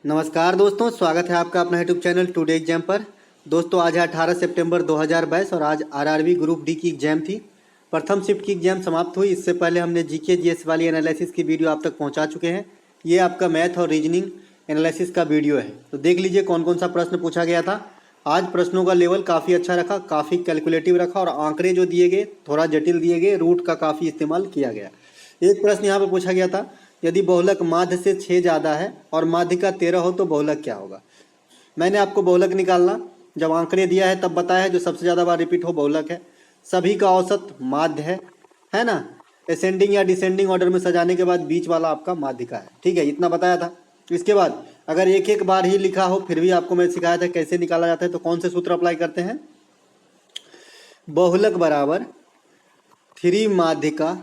नमस्कार दोस्तों, स्वागत है आपका अपना यूट्यूब चैनल टुडे एग्जाम पर। दोस्तों आज है 18 सितंबर 2022 और आज आरआरबी ग्रुप डी की एग्जाम थी। प्रथम शिफ्ट की एग्जाम समाप्त हुई। इससे पहले हमने जीके जीएस वाली एनालिसिस की वीडियो आप तक पहुंचा चुके हैं। ये आपका मैथ और रीजनिंग एनालिसिस का वीडियो है, तो देख लीजिए कौन कौन सा प्रश्न पूछा गया था। आज प्रश्नों का लेवल काफ़ी अच्छा रखा, काफ़ी कैलकुलेटिव रखा और आंकड़े जो दिए गए थोड़ा जटिल दिए गए, रूट का काफ़ी इस्तेमाल किया गया। एक प्रश्न यहाँ पर पूछा गया था, यदि बहुलक माध्य से 6 ज़्यादा है और माध्य का 13 हो तो बहुलक क्या होगा। मैंने आपको बहुलक निकालना जब आंकड़े दिया है तब बताया है, जो सबसे ज़्यादा बार रिपीट हो बहुलक है। सभी का औसत माध्य है ना। असेंडिंग या डिसेंडिंग ऑर्डर में सजाने के बाद बीच वाला आपका माध्य का है, ठीक है, इतना बताया था। इसके बाद अगर एक एक बार ही लिखा हो फिर भी आपको मैं सिखाया था कैसे निकाला जाता है, तो कौन से सूत्र अप्लाई करते हैं। बहुलक बराबर 3 माध्य का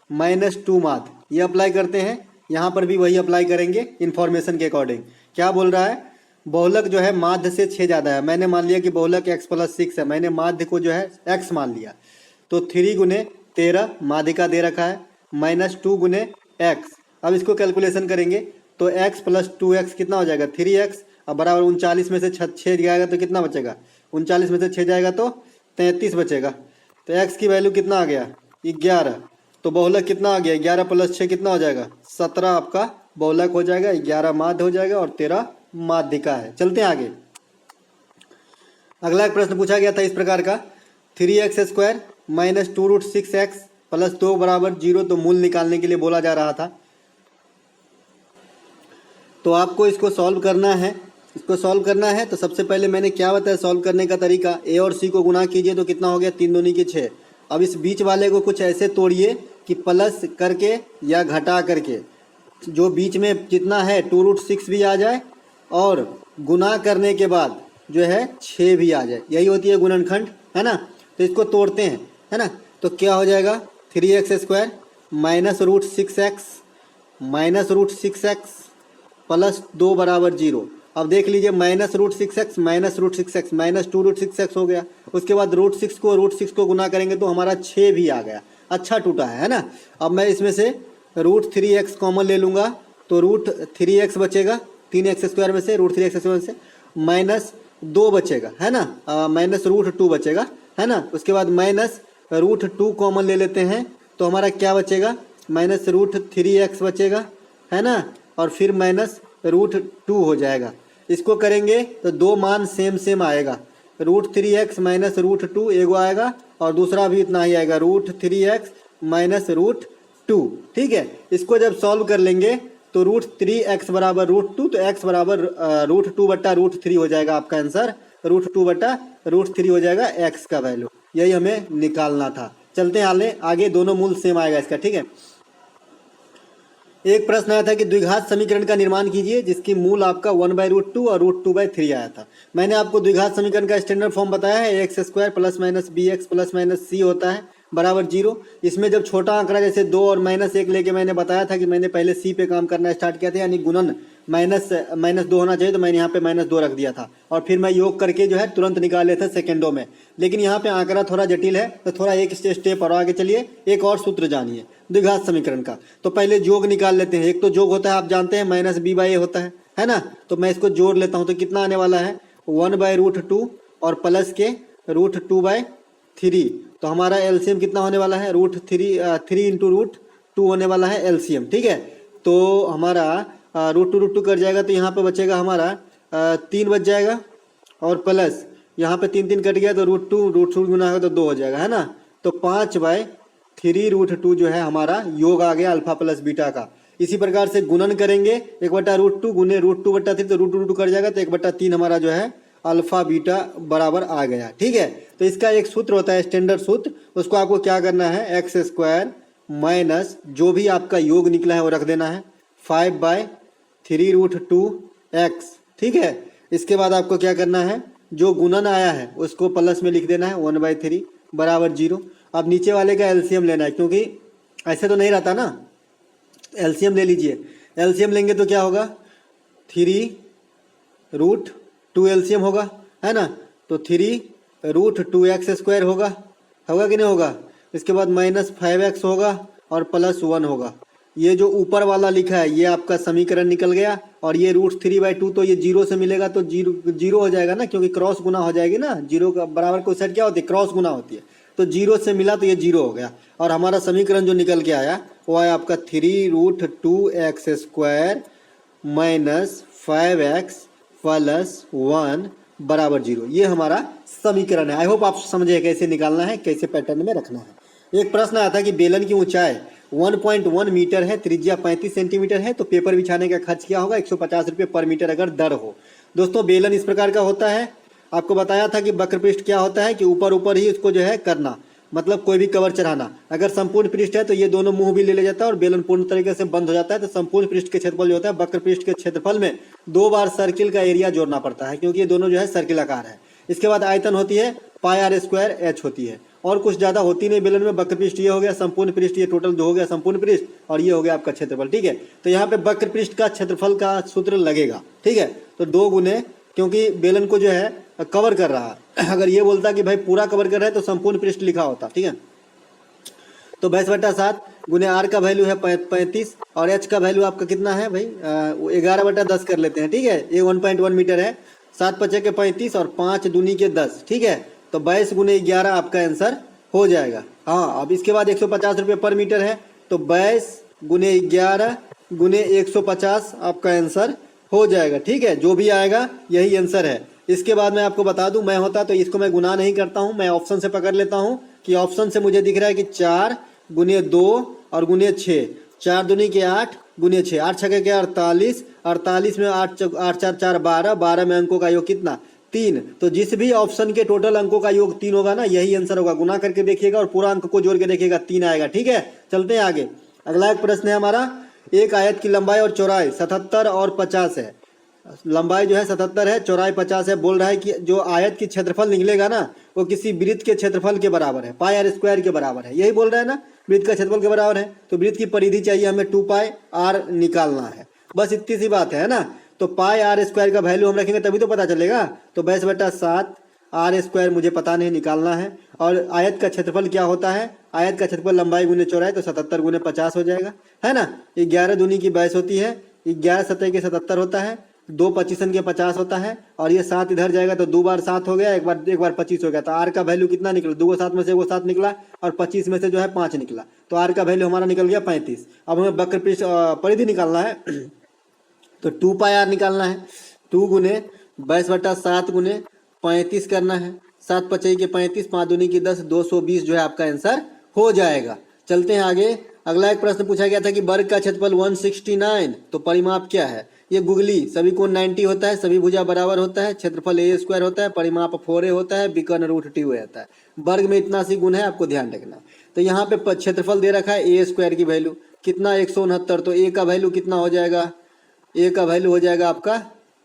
-2 माध्य, ये अप्लाई करते हैं। यहाँ पर भी वही अप्लाई करेंगे इन्फॉर्मेशन के अकॉर्डिंग। क्या बोल रहा है, बहुलक जो है माध्य से 6 ज़्यादा है। मैंने मान लिया कि बहुलक x+6 है, मैंने माध्य को जो है x मान लिया, तो 3 × 13 माध्य का दे रखा है, -2 × x। अब इसको कैलकुलेशन करेंगे तो x + 2x कितना हो जाएगा 3x। अब बराबर 39 में से 6 जाएगा तो कितना बचेगा, 39 में से 6 जाएगा तो 33 बचेगा। तो x की वैल्यू कितना आ गया 11। तो बहुलक कितना आ गया 11 + 6 कितना हो जाएगा 17 आपका बहुलक हो जाएगा, 11 माध्य हो जाएगा और 13 माध्यिका है। चलते हैं आगे। अगला एक प्रश्न पूछा गया था इस प्रकार का, 3x² - 2√6x + 2 = 0, तो मूल निकालने के लिए बोला जा रहा था। तो आपको इसको सॉल्व करना है। तो सबसे पहले मैंने क्या बताया सॉल्व करने का तरीका, a और c को गुना कीजिए तो कितना हो गया 3 दूनी की 6। अब इस बीच वाले को कुछ ऐसे तोड़िए कि प्लस करके या घटा करके जो बीच में जितना है 2√6 भी आ जाए और गुना करने के बाद जो है 6 भी आ जाए, यही होती है गुणनखंड, है ना। तो इसको तोड़ते हैं, है ना। तो क्या हो जाएगा 3x² - -√6x + 2 = 0। अब देख लीजिए -√6x -√6x हो गया। उसके बाद √6 को गुना करेंगे तो हमारा 6 भी आ गया, अच्छा टूटा है ना। अब मैं इसमें से √3x कॉमन ले लूँगा तो √3x बचेगा, 3x² में से √3x में से -2 बचेगा, है ना, -√2 बचेगा, है ना। उसके बाद -√2 कॉमन ले लेते हैं तो हमारा क्या बचेगा -√3x बचेगा, है ना, और फिर -√2 हो जाएगा। इसको करेंगे तो दो मान सेम आएगा, √3x -√2 एगो आएगा और दूसरा भी इतना ही आएगा √3x -√2, ठीक है। इसको जब सॉल्व कर लेंगे तो √3x = √2, तो x बराबर √2/√3 हो जाएगा आपका आंसर, √2/√3 हो जाएगा x का वैल्यू। यही हमें निकालना था। चलते हैं आगे, दोनों मूल सेम आएगा इसका, ठीक है। एक प्रश्न आया था कि द्विघात समीकरण का निर्माण कीजिए जिसकी मूल आपका 1/√2 और √2/3 आया था। मैंने आपको द्विघात समीकरण का स्टैंडर्ड फॉर्म बताया है, x² + -bx + -c होता है बराबर 0। इसमें जब छोटा आंकड़ा जैसे 2 और -1 लेके मैंने बताया था कि मैंने पहले c पे काम करना स्टार्ट किया था, यानी गुणन -2 होना चाहिए, तो मैंने यहाँ पे -2 रख दिया था और फिर मैं योग करके जो है तुरंत निकाल लेते सेकेंडों में। लेकिन यहाँ पे आंकड़ा थोड़ा जटिल है तो थोड़ा एक स्टेप और आगे चलिए, एक और सूत्र जानिए द्विघात समीकरण का। तो पहले योग निकाल लेते हैं। एक तो योग होता है आप जानते हैं -b/a होता है ना। तो मैं इसको जोड़ लेता हूँ तो कितना आने वाला है 1/√2 और प्लस के √2/3। तो हमारा एलसीएम कितना होने वाला है 3 × √2 होने वाला है एलसीएम, ठीक है। तो हमारा √2 कट जाएगा तो यहाँ पे बचेगा हमारा 3 बच जाएगा और प्लस यहाँ पे 3 कट गया तो √2 गुना होगा तो 2 हो जाएगा, है ना। तो 5/3√2 जो है हमारा योग आ गया अल्फा प्लस बीटा का। इसी प्रकार से गुणन करेंगे 1/√2 गुने √2/3 तो √2 कट जाएगा तो 1/3 हमारा जो है अल्फा बीटा बराबर आ गया, ठीक है। तो इसका एक सूत्र होता है स्टैंडर्ड सूत्र, उसको आपको क्या करना है x² माइनस जो भी आपका योग निकला है वो रख देना है 5/3√2x, ठीक है। इसके बाद आपको क्या करना है जो गुणन आया है उसको प्लस में लिख देना है 1/3 बराबर 0। अब नीचे वाले का एलसीएम लेना है, क्योंकि ऐसे तो नहीं रहता ना, एलसीएम ले लीजिए। एलसीएम लेंगे तो क्या होगा 3√2 एलसीएम होगा, है ना। तो 3√2x² होगा कि नहीं होगा। इसके बाद -5x होगा और +1 होगा, ये जो ऊपर वाला लिखा है ये आपका समीकरण निकल गया, और ये √3/2 तो ये जीरो से मिलेगा तो जीरो जीरो हो जाएगा ना, क्योंकि क्रॉस गुना हो जाएगी ना, जीरो का बराबर कोई सेट क्या होती है, क्रॉस गुना होती है, तो जीरो से मिला तो ये जीरो हो गया। और हमारा समीकरण जो निकल के आया वो है आपका 3√2x² माइनस 5x प्लस 1 बराबर 0। ये हमारा समीकरण है। आई होप आप समझे कैसे निकालना है, कैसे पैटर्न में रखना है। एक प्रश्न आया था कि बेलन की ऊंचाई 1.1 मीटर है, त्रिज्या 35 सेंटीमीटर है, तो पेपर बिछाने का खर्च क्या होगा, 150 रुपये पर मीटर अगर दर हो। दोस्तों बेलन इस प्रकार का होता है, आपको बताया था कि वक्र पृष्ठ क्या होता है कि ऊपर ऊपर ही उसको जो है करना, मतलब कोई भी कवर चढ़ाना। अगर संपूर्ण पृष्ठ है तो ये दोनों मुंह भी ले जाता है और बेलन पूर्ण तरीके से बंद हो जाता है, तो संपूर्ण पृष्ठ के क्षेत्रफल जो होता है वक्र पृष्ठ के क्षेत्रफल में 2 बार सर्किल का एरिया जोड़ना पड़ता है, क्योंकि ये दोनों जो है सर्किल आकार है। इसके बाद आयतन होती है πr² होती है, और कुछ ज्यादा होती नहीं बेलन में। वक्र पृष्ठ ये हो गया, संपूर्ण पृष्ठ ये टोटल जो हो गया संपूर्ण पृष्ठ, और ये हो गया आपका क्षेत्रफल। ठीक है, तो यहाँ पे वक्र पृष्ठ का क्षेत्रफल का सूत्र लगेगा। ठीक है, तो 2 गुने, क्योंकि बेलन को जो है कवर कर रहा है, अगर ये बोलता कि भाई पूरा कवर कर रहा है तो संपूर्ण पृष्ठ लिखा होता। ठीक है, तो 22/7 गुने r का वैल्यू है 35 और h का वैल्यू आपका कितना है भाई 11/10 कर लेते हैं। ठीक है, ये 1.1 मीटर है, 7×5 के 35 और 5 दूनी के 10। ठीक है, तो 22 गुने 11 आपका आंसर हो जाएगा। हाँ, अब इसके बाद 150 रुपये पर मीटर है, तो 22 गुने 11 गुने 150 आपका आंसर हो जाएगा। ठीक है, जो भी आएगा यही आंसर है। इसके बाद मैं आपको बता दूं, मैं होता तो इसको मैं गुना नहीं करता हूं, मैं ऑप्शन से पकड़ लेता हूं कि ऑप्शन से मुझे दिख रहा है कि 4 गुने 2 और गुने 6, 4 दूनी के 8 गुने 6, 8 छके के 48, 48 में 8 4 4 12, 12 में अंकों का योग कितना 3। तो जिस भी ऑप्शन के टोटल अंकों का योग 3 होगा ना, यही आंसर होगा। गुना करके देखिएगा और पूरा अंक को जोड़ के देखिएगा, 3 आएगा। ठीक है, चलते हैं आगे। अगला एक प्रश्न है हमारा, एक आयत की लंबाई और चौड़ाई 77 और 50 है। लंबाई जो है 77 है, चौड़ाई 50 है। बोल रहा है कि जो आयत की क्षेत्रफल निकलेगा ना वो किसी वृत्त के क्षेत्रफल के बराबर है, πr² के बराबर है। यही बोल रहा है ना, वृत्त का क्षेत्रफल के बराबर है, तो वृत्त की परिधि चाहिए हमें 2πr निकालना है। बस इतनी सी बात है ना। तो πr² का वैल्यू हम रखेंगे तभी तो पता चलेगा। तो 22/7 r² मुझे पता नहीं, निकालना है। और आयत का क्षेत्रफल क्या होता है, आयत का क्षेत्रफल लंबाई गुने चौड़ाई, तो 77 गुने 50 हो जाएगा, है ना। 11 दूनी की 22 होती है, 11 सतह के 77 होता है, 2 25 के 50 होता है, और ये 7 इधर जाएगा तो 2 बार 7 हो गया, एक बार 25 हो गया। तो r का वैल्यू कितना निकला, 2 7 में से 1 7 निकला और 25 में से जो है 5 निकला, तो r का वैल्यू हमारा निकल गया 35। अब हमें वक्र पृष्ठ परिधि निकालना है, तो 2πr निकालना है। 2 गुने 22/7 गुने 35 करना है, 7×5 के 35, 5 दूनी की 10, 220 जो है आपका आंसर हो जाएगा। चलते हैं आगे। अगला एक प्रश्न पूछा गया था कि वर्ग का क्षेत्रफल 169, तो परिमाप क्या है। ये गुगली, सभी कोण 90 होता है, सभी भुजा बराबर होता है, क्षेत्रफल a² होता है, परिमाप 4a होता है, विकर्ण √2 होता है। वर्ग में इतना सी गुण है, आपको ध्यान रखना है। तो यहाँ पे क्षेत्रफल दे रखा है a² की वैल्यू कितना 169, तो a का वैल्यू कितना हो जाएगा, a का वैल्यू हो जाएगा आपका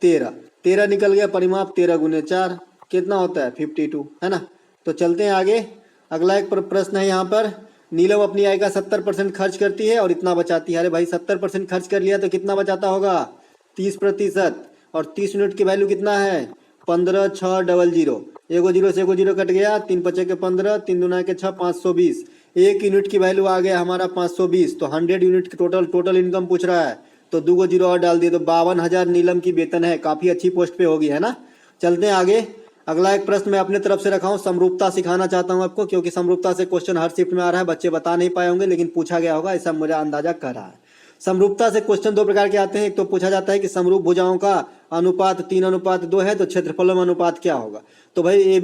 13 निकल गया। परिमाप 13 गुने 4 कितना होता है 52, है ना। तो चलते हैं आगे। अगला एक प्रश्न है यहाँ पर, नीलम अपनी आय का 70% खर्च करती है और इतना बचाती है। अरे भाई 70% खर्च कर लिया तो कितना बचाता होगा 30%, और 30 यूनिट की वैल्यू कितना है 15,600। एगो जीरो से एगो जीरो कट गया, 3×5 के 15, 3 दूना के 6, 520। 1 यूनिट की वैल्यू आ गया हमारा 520। तो 100 यूनिट की टोटल इनकम पूछ रहा है, तो 2 जीरो और डाल दिए, तो 52,000 नीलम की वेतन है। काफी अच्छी पोस्ट पे होगी, है ना। चलते हैं आगे। अगला एक प्रश्न मैं अपने तरफ से रखा हूँ, समरूपता सिखाना चाहता हूँ आपको, क्योंकि समरूपता से क्वेश्चन हर शिफ्ट में आ रहा है। बच्चे बता नहीं पाए होंगे लेकिन पूछा गया होगा, ऐसा मेरा अंदाजा कर रहा है। समरूपता से क्वेश्चन 2 प्रकार के आते हैं। एक तो पूछा जाता है कि समरूप भुजाओं का अनुपात 3:2 है, तो क्षेत्रफलों में अनुपात क्या होगा। तो भाई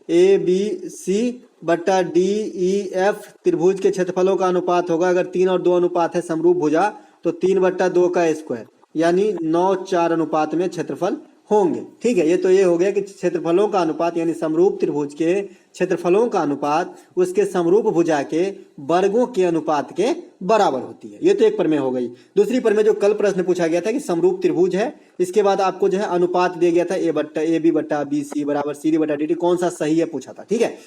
ABC बट्टा DEF त्रिभुज के क्षेत्रफलों का अनुपात होगा। अगर 3 और 2 अनुपात है समरूप भुजा, तो 3/2 का स्क्वायर, यानी 9:4 अनुपात में क्षेत्रफल होंगे। ठीक है, ये हो गया कि क्षेत्रफलों का अनुपात, यानी समरूप त्रिभुज के क्षेत्रफलों का अनुपात उसके समरूप भुजा के वर्गों के अनुपात के बराबर होती है। ये तो एक प्रमेय हो गई। दूसरी प्रमेय जो कल प्रश्न पूछा गया था कि समरूप त्रिभुज है, इसके बाद आपको जो है अनुपात दिया गया था AB/BC बराबर CD/DD, कौन सा सही है पूछा था। ठीक है,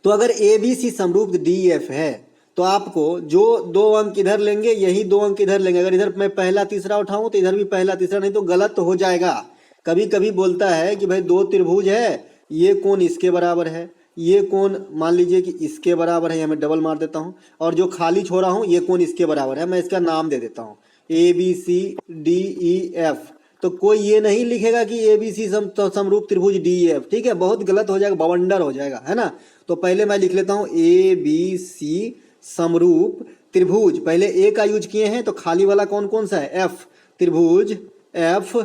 तो अगर ABC समरूप DEF है तो आपको जो 2 अंक इधर लेंगे यही 2 अंक इधर लेंगे। अगर इधर मैं पहला तीसरा उठाऊं तो इधर भी पहला तीसरा, नहीं तो गलत हो जाएगा। कभी कभी बोलता है कि भाई 2 त्रिभुज है, ये कोण इसके बराबर है, ये कोण मान लीजिए कि इसके बराबर है, यहाँ मैं डबल मार देता हूँ, और जो खाली छोड़ा हूँ ये कोण इसके बराबर है, मैं इसका नाम दे देता हूँ ABCDEF। तो कोई ये नहीं लिखेगा कि ABC समरूप त्रिभुज DEF, ठीक है, बहुत गलत हो जाएगा, बवंडर हो जाएगा, है ना। तो पहले मैं लिख लेता हूँ ABC समरूप त्रिभुज, पहले A का यूज किए हैं, तो खाली वाला कौन कौन सा है, F, त्रिभुज F।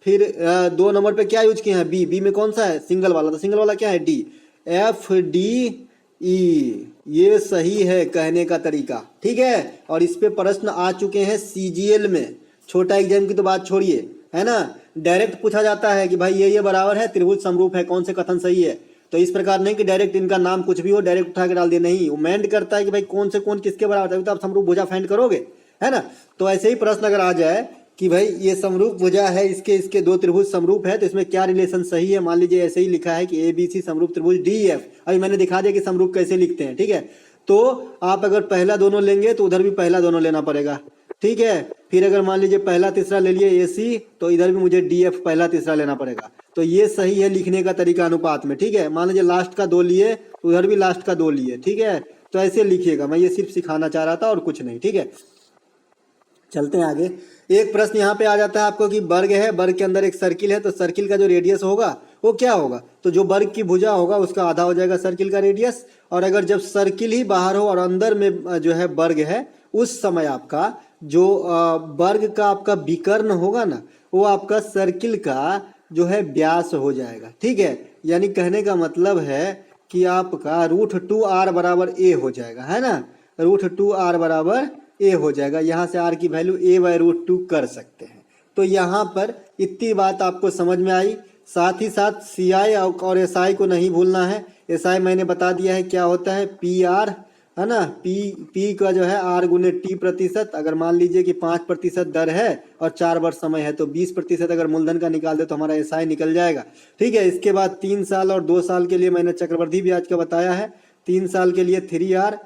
फिर 2 नंबर पे क्या यूज किए हैं, B में कौन सा है, सिंगल वाला, तो सिंगल वाला क्या है, D, FDE। ये सही है कहने का तरीका, ठीक है। और इस पे प्रश्न आ चुके हैं CGL में, छोटा एग्जाम की तो बात छोड़िए, है ना। डायरेक्ट पूछा जाता है कि भाई ये बराबर है, त्रिभुज समरूप है, कौन से कथन सही है। तो इस प्रकार नहीं कि डायरेक्ट इनका नाम कुछ भी हो डायरेक्ट उठा के डाल दिया, नहीं, वो मेंट करता है कि भाई कौन से कौन किसके बराबर है, तो आप समरूप भुजा फाइंड करोगे, है ना। तो ऐसे ही प्रश्न अगर आ जाए कि भाई ये समरूप भुजा है, इसके 2 त्रिभुज समरूप है, तो इसमें क्या रिलेशन सही है। मान लीजिए ऐसे ही लिखा है कि ABC समरूप त्रिभुज DEF, अभी मैंने दिखा दिया कि समरूप कैसे लिखते हैं, ठीक है। तो आप अगर पहला दोनों लेंगे तो उधर भी पहला दोनों लेना पड़ेगा, ठीक है। फिर अगर मान लीजिए पहला तीसरा ले लिए AC, तो इधर भी मुझे DF पहला तीसरा लेना पड़ेगा। तो ये सही है लिखने का तरीका अनुपात में, ठीक है। मान लीजिए लास्ट का 2 लिए, उधर भी लास्ट का 2 लिए, ठीक है। तो ऐसे लिखिएगा, मैं ये सिर्फ सिखाना चाह रहा था और कुछ नहीं, ठीक है। चलते हैं आगे। एक प्रश्न यहाँ पे आ जाता है आपको कि वर्ग है, वर्ग के अंदर एक सर्किल है, तो सर्किल का जो रेडियस होगा वो क्या होगा, तो जो वर्ग की भुजा होगा उसका आधा हो जाएगा सर्किल का रेडियस। और अगर जब सर्किल ही बाहर हो और अंदर में जो है वर्ग है, उस समय आपका जो वर्ग का आपका विकर्ण होगा ना, वो आपका सर्किल का जो है व्यास हो जाएगा, ठीक है। यानी कहने का मतलब है कि आपका √2r बराबर a हो जाएगा, है ना, √2r बराबर a हो जाएगा। यहाँ से r की वैल्यू a/√2 कर सकते हैं। तो यहाँ पर इतनी बात आपको समझ में आई। साथ ही साथ CI और SI को नहीं भूलना है। SI मैंने बता दिया है क्या होता है, PR, है ना। P का जो है R गुने T प्रतिशत, अगर मान लीजिए कि 5% दर है और 4 वर्ष समय है, तो 20% अगर मूलधन का निकाल दे तो हमारा SI निकल जाएगा, ठीक है। इसके बाद 3 साल और 2 साल के लिए मैंने चक्रवृद्धि ब्याज का बताया है। 3 साल के लिए 3r²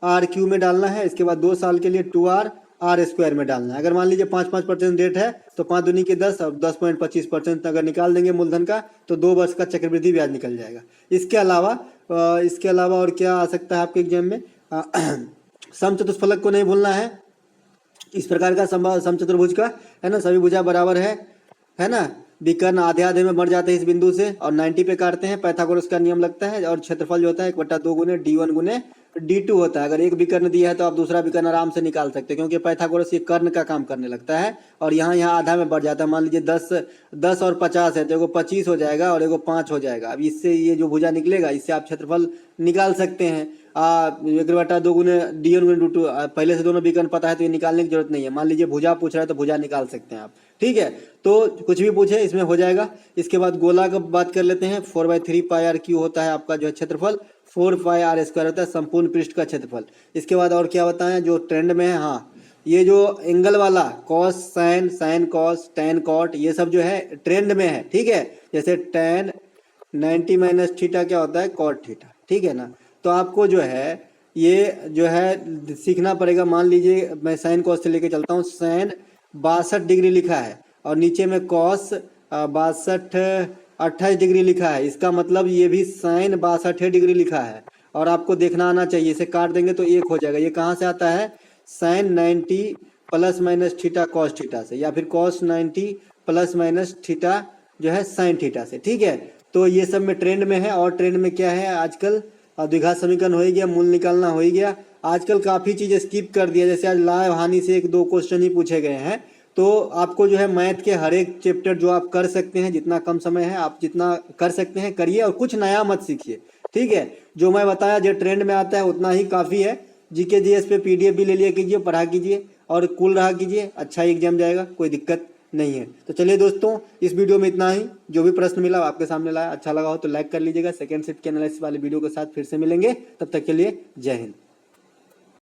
RQ में डालना है, इसके बाद 2 साल के लिए 2r R² में डालना है। अगर मान लीजिए 5% रेट है तो 5 दूनी के 10 और 10.25% अगर निकाल देंगे मूलधन का, तो 2 वर्ष का चक्रवृद्धि ब्याज निकल जाएगा। इसके अलावा और क्या आ सकता है आपके एग्जाम में, समचतुष्फलक को नहीं भूलना है। इस प्रकार का समचतुर्भुज का, है ना, सभी भुजा बराबर है ना, विकर्ण आधे आधे में बढ़ जाते हैं इस बिंदु से और 90 पे काटते हैं, पाइथागोरस का नियम लगता है। और क्षेत्रफल जो होता है 1/2 गुने D1 गुने D2 होता है। अगर एक विकर्ण दिया है तो आप दूसरा विकर्ण आराम से निकाल सकते हैं, क्योंकि पाइथागोरस ये कर्ण का काम करने लगता है और यहाँ आधा में बढ़ जाता है। मान लीजिए 10 और 50 है, तो एगो 25 हो जाएगा और एगो 5 हो जाएगा। अब इससे ये जो भुजा निकलेगा, इससे आप क्षेत्रफल निकाल सकते हैं। 1/2 गुने D1 गुने D2, पहले से दोनों विकर्ण पता है तो ये निकालने की जरूरत नहीं है। मान लीजिए भुजा पूछ रहा है तो भुजा निकाल सकते हैं आप, ठीक है। तो कुछ भी पूछे इसमें हो जाएगा। इसके बाद गोला का बात कर लेते हैं। 4/3 πr³ होता है आपका जो है क्षेत्रफल, 4 πr² होता है संपूर्ण पृष्ठ का क्षेत्रफल। इसके बाद और क्या बताएं जो ट्रेंड में है, हाँ, ये जो एंगल वाला cos sine, sine cos, tan cot, ये सब जो है ट्रेंड में है, ठीक है। जैसे टैन 90 - थीटा क्या होता है, कॉट थीटा, ठीक है ना। तो आपको जो है ये जो है सीखना पड़ेगा। मान लीजिए मैं साइन कॉस से लेके चलता हूँ, साइन 62 डिग्री लिखा है और नीचे में कॉस 28 डिग्री लिखा है, इसका मतलब ये भी साइन 62 डिग्री लिखा है। और आपको देखना आना चाहिए, इसे काट देंगे तो 1 हो जाएगा। ये कहाँ से आता है, साइन 90 ± थीटा कॉस थीटा से, या फिर कॉस 90 ± थीटा जो है साइन थीटा से, ठीक है। तो ये सब में ट्रेंड में है। और ट्रेंड में क्या है आजकल, द्विघात समीकरण हो ही गया, मूल निकालना हो ही गया। आजकल काफ़ी चीज़ें स्किप कर दिया, जैसे आज लाभ हानि से 1-2 क्वेश्चन ही पूछे गए हैं। तो आपको जो है मैथ के हर एक चैप्टर जो आप कर सकते हैं, जितना कम समय है आप जितना कर सकते हैं करिए और कुछ नया मत सीखिए, ठीक है। जो मैं बताया जो ट्रेंड में आता है उतना ही काफ़ी है। जीके जीएस पे PDF भी ले लिया कीजिए, पढ़ा कीजिए और कूल रहा कीजिए, अच्छा एग्जाम जाएगा, कोई दिक्कत नहीं है। तो चलिए दोस्तों, इस वीडियो में इतना ही। जो भी प्रश्न मिला आपके सामने लाया, अच्छा लगा हो तो लाइक कर लीजिएगा। सेकंड शिफ्ट के एनालिसिस वाले वीडियो के साथ फिर से मिलेंगे, तब तक के लिए जय हिंद।